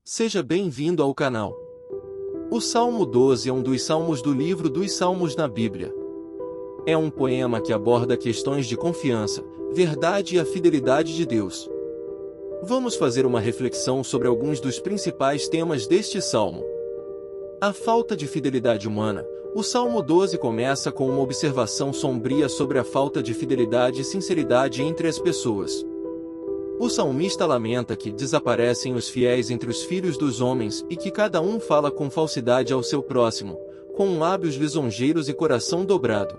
Seja bem-vindo ao canal. O Salmo 12 é um dos salmos do livro dos Salmos na Bíblia. É um poema que aborda questões de confiança, verdade e a fidelidade de Deus. Vamos fazer uma reflexão sobre alguns dos principais temas deste salmo. A falta de fidelidade humana. O Salmo 12 começa com uma observação sombria sobre a falta de fidelidade e sinceridade entre as pessoas. O salmista lamenta que desaparecem os fiéis entre os filhos dos homens e que cada um fala com falsidade ao seu próximo, com lábios lisonjeiros e coração dobrado.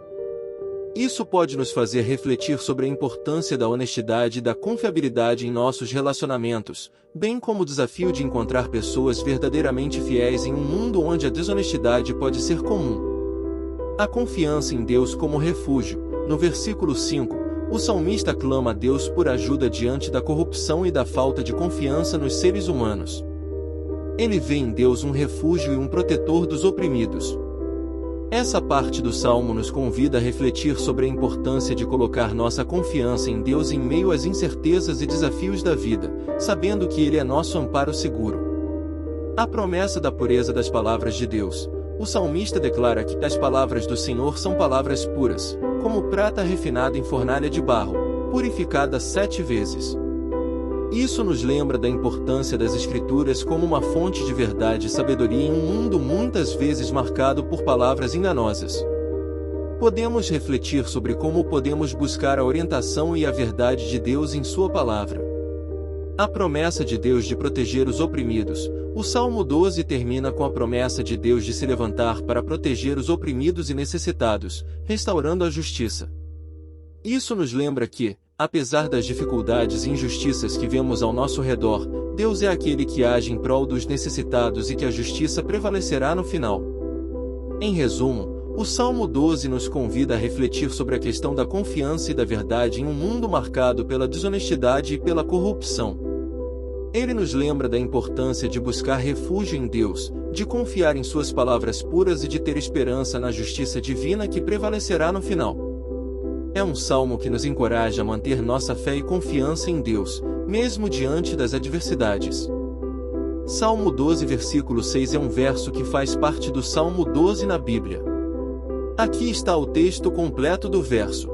Isso pode nos fazer refletir sobre a importância da honestidade e da confiabilidade em nossos relacionamentos, bem como o desafio de encontrar pessoas verdadeiramente fiéis em um mundo onde a desonestidade pode ser comum. A confiança em Deus como refúgio. No versículo 5, o salmista clama a Deus por ajuda diante da corrupção e da falta de confiança nos seres humanos. Ele vê em Deus um refúgio e um protetor dos oprimidos. Essa parte do salmo nos convida a refletir sobre a importância de colocar nossa confiança em Deus em meio às incertezas e desafios da vida, sabendo que Ele é nosso amparo seguro. A promessa da pureza das palavras de Deus. O salmista declara que as palavras do Senhor são palavras puras, como prata refinada em fornalha de barro, purificada 7 vezes. Isso nos lembra da importância das Escrituras como uma fonte de verdade e sabedoria em um mundo muitas vezes marcado por palavras enganosas. Podemos refletir sobre como podemos buscar a orientação e a verdade de Deus em Sua palavra. A promessa de Deus de proteger os oprimidos. O Salmo 12 termina com a promessa de Deus de se levantar para proteger os oprimidos e necessitados, restaurando a justiça. Isso nos lembra que, apesar das dificuldades e injustiças que vemos ao nosso redor, Deus é aquele que age em prol dos necessitados e que a justiça prevalecerá no final. Em resumo, o Salmo 12 nos convida a refletir sobre a questão da confiança e da verdade em um mundo marcado pela desonestidade e pela corrupção. Ele nos lembra da importância de buscar refúgio em Deus, de confiar em Suas palavras puras e de ter esperança na justiça divina que prevalecerá no final. É um salmo que nos encoraja a manter nossa fé e confiança em Deus, mesmo diante das adversidades. Salmo 12 versículo 6 é um verso que faz parte do Salmo 12 na Bíblia. Aqui está o texto completo do verso.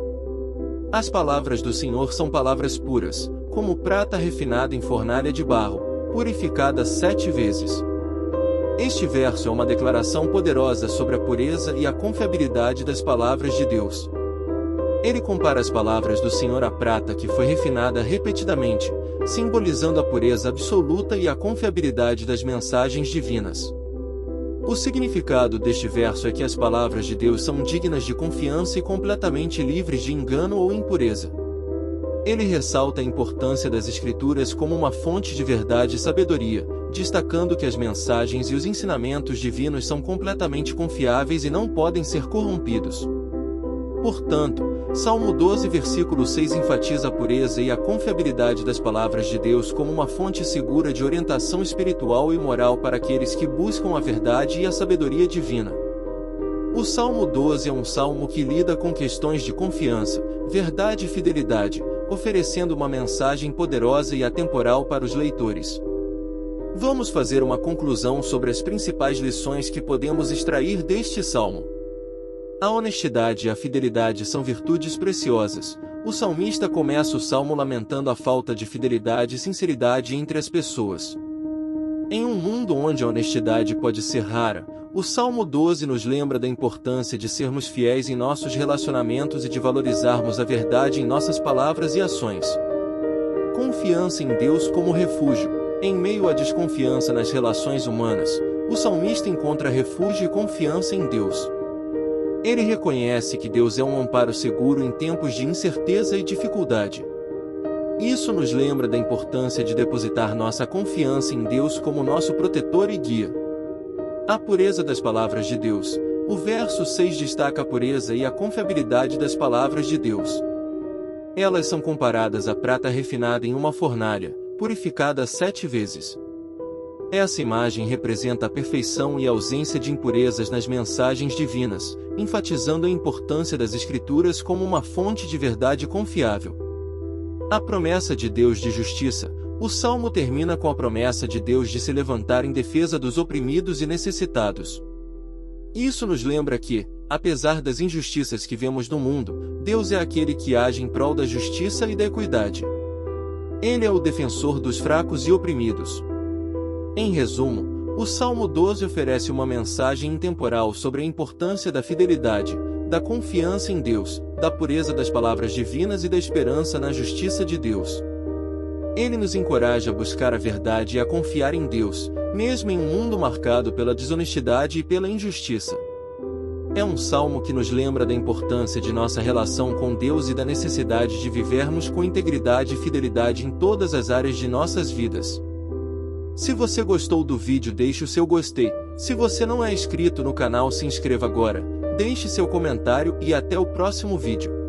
As palavras do Senhor são palavras puras, como prata refinada em fornalha de barro, purificada 7 vezes. Este verso é uma declaração poderosa sobre a pureza e a confiabilidade das palavras de Deus. Ele compara as palavras do Senhor à prata que foi refinada repetidamente, simbolizando a pureza absoluta e a confiabilidade das mensagens divinas. O significado deste verso é que as palavras de Deus são dignas de confiança e completamente livres de engano ou impureza. Ele ressalta a importância das Escrituras como uma fonte de verdade e sabedoria, destacando que as mensagens e os ensinamentos divinos são completamente confiáveis e não podem ser corrompidos. Portanto, Salmo 12 versículo 6 enfatiza a pureza e a confiabilidade das palavras de Deus como uma fonte segura de orientação espiritual e moral para aqueles que buscam a verdade e a sabedoria divina. O Salmo 12 é um salmo que lida com questões de confiança, verdade e fidelidade, oferecendo uma mensagem poderosa e atemporal para os leitores. Vamos fazer uma conclusão sobre as principais lições que podemos extrair deste salmo. A honestidade e a fidelidade são virtudes preciosas. O salmista começa o salmo lamentando a falta de fidelidade e sinceridade entre as pessoas. Em um mundo onde a honestidade pode ser rara, o Salmo 12 nos lembra da importância de sermos fiéis em nossos relacionamentos e de valorizarmos a verdade em nossas palavras e ações. Confiança em Deus como refúgio. Em meio à desconfiança nas relações humanas, o salmista encontra refúgio e confiança em Deus. Ele reconhece que Deus é um amparo seguro em tempos de incerteza e dificuldade. Isso nos lembra da importância de depositar nossa confiança em Deus como nosso protetor e guia. A pureza das palavras de Deus. O verso 6 destaca a pureza e a confiabilidade das palavras de Deus. Elas são comparadas à prata refinada em uma fornalha, purificada 7 vezes. Essa imagem representa a perfeição e a ausência de impurezas nas mensagens divinas, enfatizando a importância das Escrituras como uma fonte de verdade confiável. A promessa de Deus de justiça. O salmo termina com a promessa de Deus de se levantar em defesa dos oprimidos e necessitados. Isso nos lembra que, apesar das injustiças que vemos no mundo, Deus é aquele que age em prol da justiça e da equidade. Ele é o defensor dos fracos e oprimidos. Em resumo, o Salmo 12 oferece uma mensagem intemporal sobre a importância da fidelidade, da confiança em Deus, da pureza das palavras divinas e da esperança na justiça de Deus. Ele nos encoraja a buscar a verdade e a confiar em Deus, mesmo em um mundo marcado pela desonestidade e pela injustiça. É um salmo que nos lembra da importância de nossa relação com Deus e da necessidade de vivermos com integridade e fidelidade em todas as áreas de nossas vidas. Se você gostou do vídeo, deixe o seu gostei. Se você não é inscrito no canal, se inscreva agora, deixe seu comentário e até o próximo vídeo.